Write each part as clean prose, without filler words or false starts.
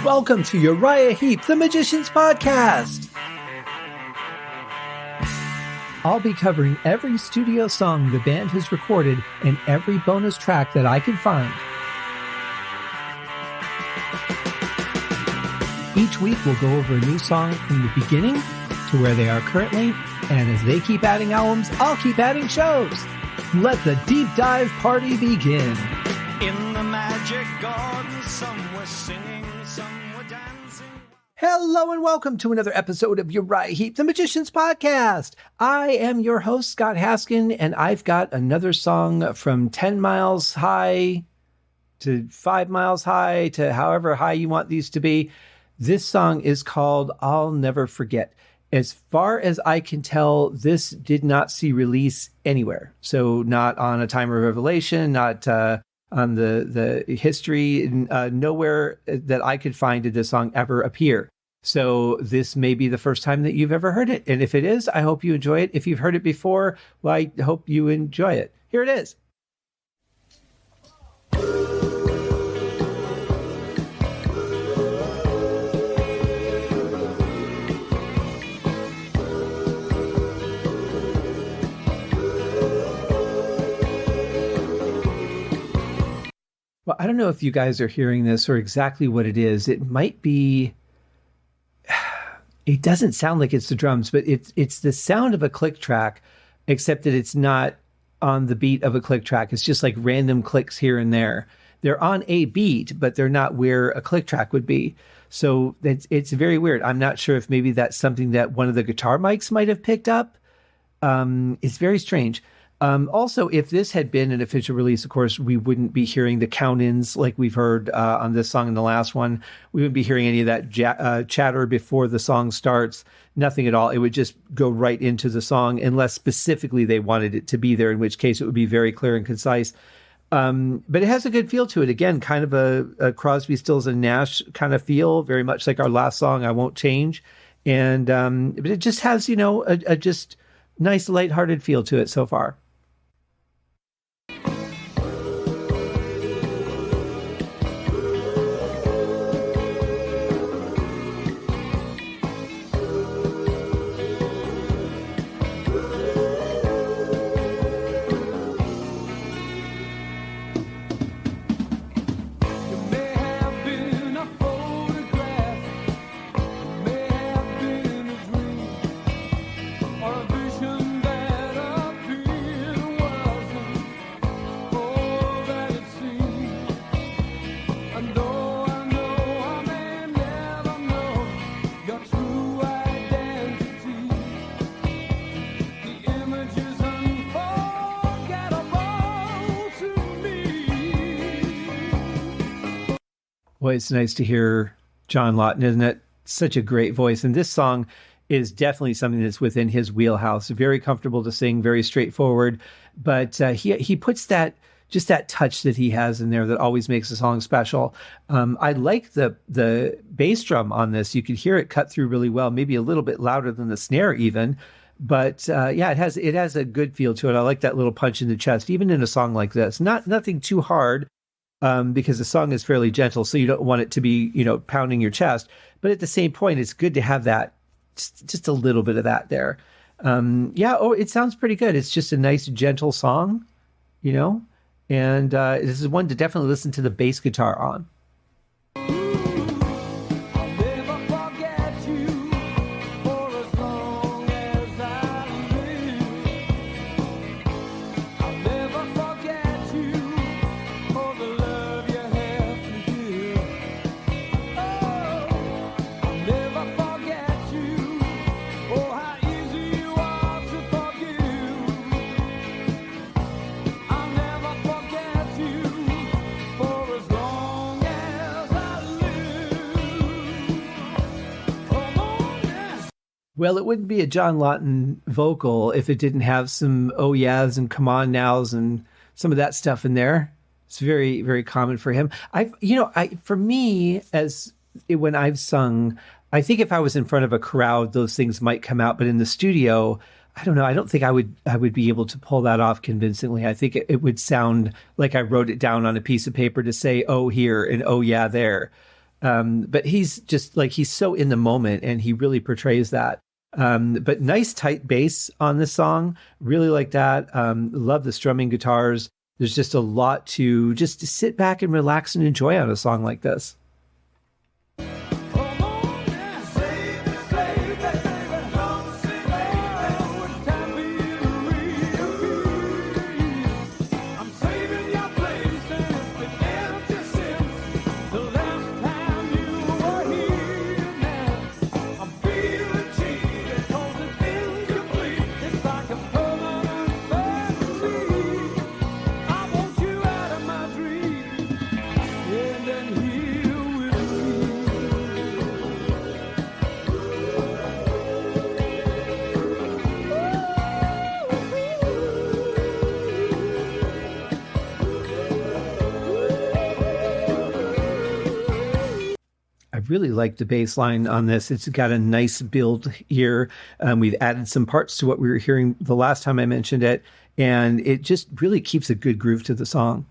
Welcome to Uriah Heep, the Magician's Podcast. I'll be covering every studio song the band has recorded and every bonus track that I can find. Each week we'll go over a new song from the beginning to where they are currently, and as they keep adding albums, I'll keep adding shows. Let the deep dive party begin. In the magic garden, some were singing, some were dancing. Hello and welcome to another episode of Uriah Heep, the Magician's Podcast. I am your host, Scott Haskin, and I've got another song from 10 miles high to 5 miles high to however high you want these to be. This song is called I'll Never Forget. As far as I can tell, this did not see release anywhere. So not on A Time of Revelation, not on the history, nowhere that I could find did this song ever appear. So this may be the first time that you've ever heard it. And if it is, I hope you enjoy it. If you've heard it before, well, I hope you enjoy it. Here it is. Well, I don't know if you guys are hearing this or exactly what it is. It might be, it doesn't sound like it's the drums, but it's the sound of a click track, except that it's not on the beat of a click track. It's just like random clicks here and there. They're on a beat, but they're not where a click track would be. So it's very weird. I'm not sure if maybe that's something that one of the guitar mics might have picked up. It's very strange. Also, if this had been an official release, of course, we wouldn't be hearing the count-ins like we've heard on this song and the last one. We wouldn't be hearing any of that chatter before the song starts. Nothing at all. It would just go right into the song unless specifically they wanted it to be there, in which case it would be very clear and concise. But it has a good feel to it. Again, kind of a Crosby, Stills, and Nash kind of feel, very much like our last song, I Won't Change. And but it just has, a just nice, lighthearted feel to it so far. Well, it's nice to hear John Lawton, isn't it? Such a great voice. And this song is definitely something that's within his wheelhouse. Very comfortable to sing, very straightforward. But he puts that touch that he has in there that always makes the song special. I like the bass drum on this. You could hear it cut through really well, maybe a little bit louder than the snare even. But it has a good feel to it. I like that little punch in the chest, even in a song like this. Nothing too hard. Because the song is fairly gentle, so you don't want it to be, pounding your chest. But at the same point, it's good to have that, just a little bit of that there. It sounds pretty good. It's just a nice, gentle song, and this is one to definitely listen to the bass guitar on. Well, it wouldn't be a John Lawton vocal if it didn't have some oh yeahs and come on nows and some of that stuff in there. It's very, very common for him. For me, when I've sung, I think if I was in front of a crowd, those things might come out. But in the studio, I don't know. I don't think I would be able to pull that off convincingly. I think it would sound like I wrote it down on a piece of paper to say, oh, here and oh, yeah, there. But he's just like, he's so in the moment and he really portrays that. But nice tight bass on this song. Really like that. Love the strumming guitars. There's just a lot to just sit back and relax and enjoy on a song like this. Really like the bass line on this. It's got a nice build here. We've added some parts to what we were hearing the last time I mentioned it, and it just really keeps a good groove to the song.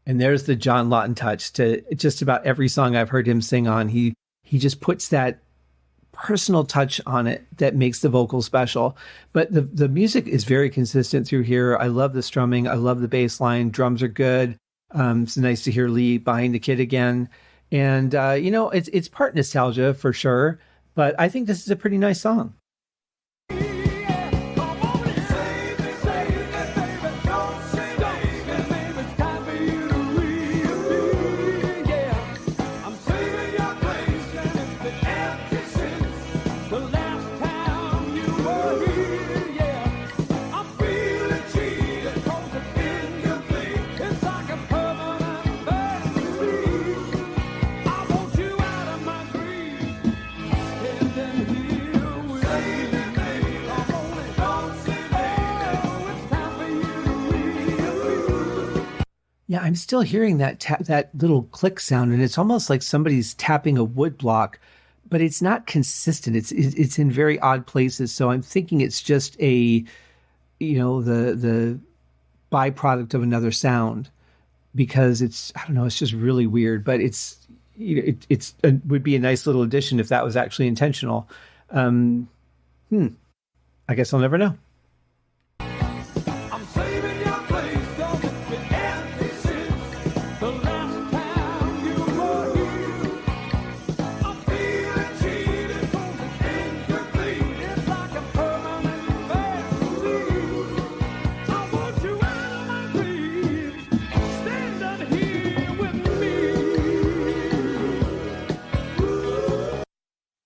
And there's the John Lawton touch to just about every song I've heard him sing on. He just puts that personal touch on it that makes the vocal special. But the music is very consistent through here. I love the strumming. I love the bass line. Drums are good. It's nice to hear Lee behind the kid again. And, it's part nostalgia for sure. But I think this is a pretty nice song. Yeah, I'm still hearing that little click sound, and it's almost like somebody's tapping a wood block, but it's not consistent. It's in very odd places. So I'm thinking it's just the byproduct of another sound, because it's just really weird. But it would be a nice little addition if that was actually intentional. I guess I'll never know.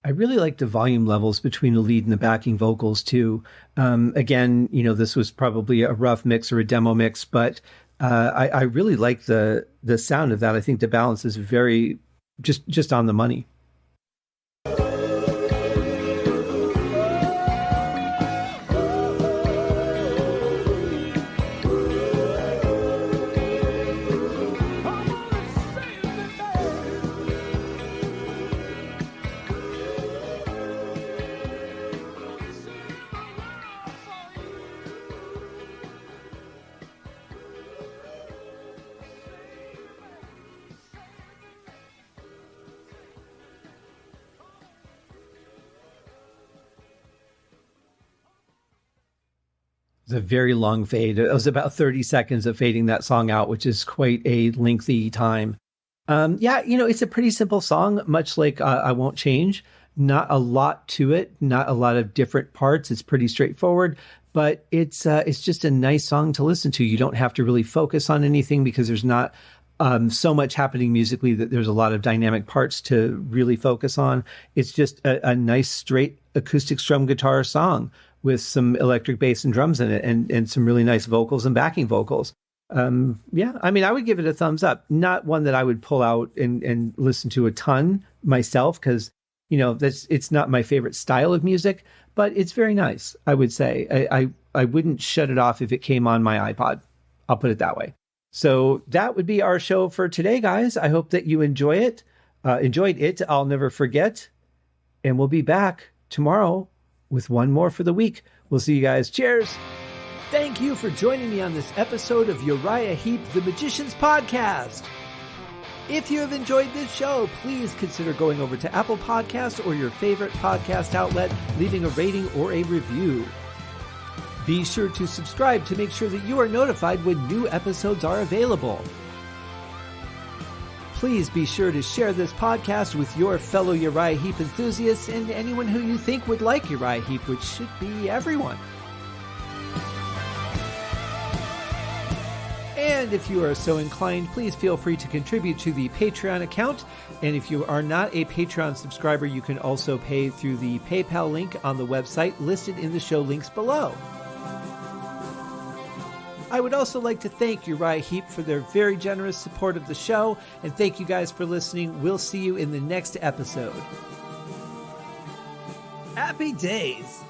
I really like the volume levels between the lead and the backing vocals too. Again, this was probably a rough mix or a demo mix, but I really like the sound of that. I think the balance is very just on the money. A very long fade. It was about 30 seconds of fading that song out, which is quite a lengthy time. It's a pretty simple song, much like I Won't Change. Not a lot to it, not a lot of different parts. It's pretty straightforward, but it's just a nice song to listen to. You don't have to really focus on anything because there's not so much happening musically that there's a lot of dynamic parts to really focus on. It's just a nice straight acoustic strum guitar song with some electric bass and drums in it, and some really nice vocals and backing vocals. Yeah, I mean, I would give it a thumbs up. Not one that I would pull out and listen to a ton myself, because, you know, it's not my favorite style of music, but it's very nice, I would say. I wouldn't shut it off if it came on my iPod. I'll put it that way. So that would be our show for today, guys. I hope that you enjoyed it. I'll never forget. And we'll be back tomorrow with one more for the week. We'll see you guys. Cheers. Thank you for joining me on this episode of Uriah Heep, the Magician's Podcast. If you have enjoyed this show, please consider going over to Apple Podcasts or your favorite podcast outlet, leaving a rating or a review. Be sure to subscribe to make sure that you are notified when new episodes are available. Please be sure to share this podcast with your fellow Uriah Heep enthusiasts and anyone who you think would like Uriah Heep, which should be everyone. And if you are so inclined, please feel free to contribute to the Patreon account. And if you are not a Patreon subscriber, you can also pay through the PayPal link on the website listed in the show links below. I would also like to thank Uriah Heep for their very generous support of the show, and thank you guys for listening. We'll see you in the next episode. Happy days!